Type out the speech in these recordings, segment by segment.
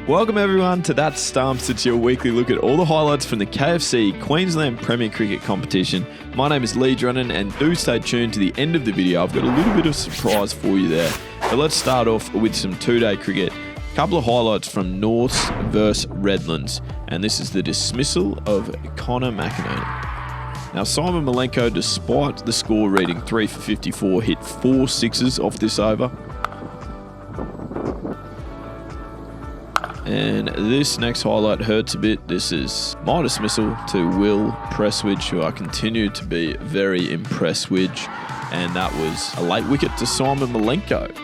Welcome everyone to That Stumps. It's your weekly look at all the highlights from the KFC Queensland Premier Cricket competition. My name is Lee Drennan and do stay tuned to the end of the video. I've got a little bit of surprise for you there. But let's start off with some two-day cricket. A couple of highlights from Norths versus Redlands. And this is the dismissal of Connor McInerney. Now Simon Malenko, despite the score reading 3 for 54, hit 4 sixes off this over. And this next highlight hurts a bit. This is my dismissal to Will Presswidge, who I continue to be very impressed with. And that was a late wicket to Simon Malenko.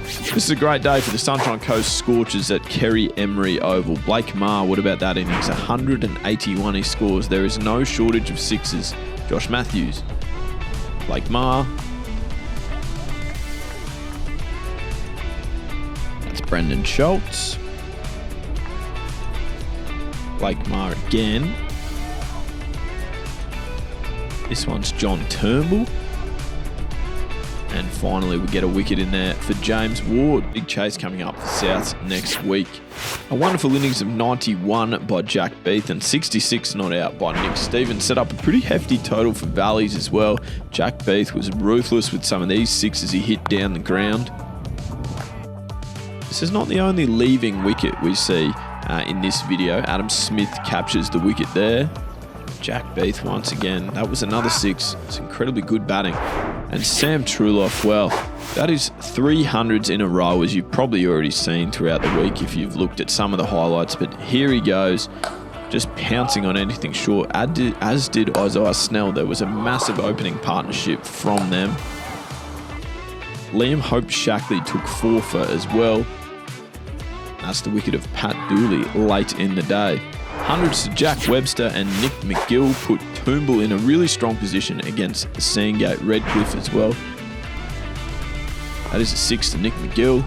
This is a great day for the Sunshine Coast Scorchers at Kerry Emery Oval. Blake Maher, what about that innings? 181 he scores. There is no shortage of sixes. Josh Matthews, Blake Maher. That's Brendan Schultz. Blake Maher again. This one's John Turnbull. And finally, we get a wicket in there for James Ward. Big chase coming up for Souths next week. A wonderful innings of 91 by Jack Beath and 66 not out by Nick Stevens set up a pretty hefty total for Valleys as well. Jack Beath was ruthless with some of these sixes he hit down the ground. This is not the only leaving wicket we see in this video. Adam Smith captures the wicket there. Jack Beath once again. That was another six. It's incredibly good batting. And Sam Truloff, well, that is 300s in a row, as you've probably already seen throughout the week if you've looked at some of the highlights. But here he goes, just pouncing on anything short, as did Isaiah Snell. There was a massive opening partnership from them. Liam Hope Shackley took 4 for as well. That's the wicket of Pat Dooley late in the day. Hundreds to Jack Webster and Nick McGill put Toombul in a really strong position against Sandgate Redcliffe as well. That is a 6 to Nick McGill.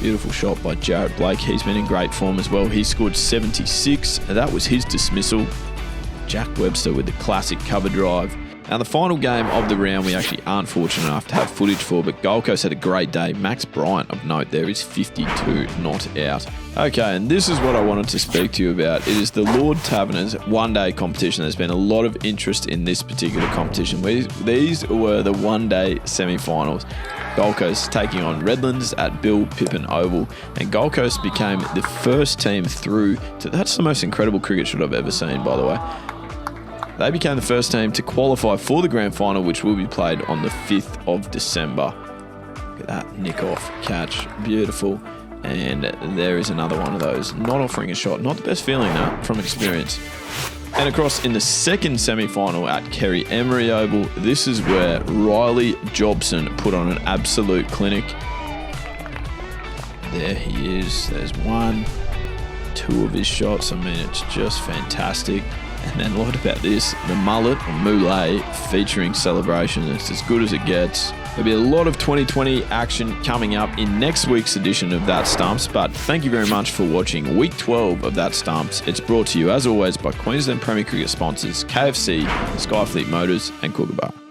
Beautiful shot by Jarrett Blake. He's been in great form as well. He scored 76. That was his dismissal. Jack Webster with the classic cover drive. Now, the final game of the round we actually aren't fortunate enough to have footage for, but Gold Coast had a great day. Max Bryant, of note, there is 52 not out. Okay, and this is what I wanted to speak to you about. It is the Lord Taverners one-day competition. There's been a lot of interest in this particular competition. These were the one-day semi-finals. Gold Coast taking on Redlands at Bill Pippin Oval, and Gold Coast became the first team through to... That's the most incredible cricket shot I've ever seen, by the way. They became the first team to qualify for the grand final, which will be played on the 5th of December. Look at that nick-off catch. Beautiful. And there is another one of those. Not offering a shot. Not the best feeling, though, from experience. And across in the second semi-final at Kerry Emery Oval, this is where Riley Jobson put on an absolute clinic. There he is. There's 1, 2 of his shots. I mean, it's just fantastic. And then what about this? The mullet or Moulay featuring Celebration. It's as good as it gets. There'll be a lot of 2020 action coming up in next week's edition of That Stumps. But thank you very much for watching week 12 of That Stumps. It's brought to you, as always, by Queensland Premier Cricket sponsors KFC, Skyfleet Motors and Kookaburra.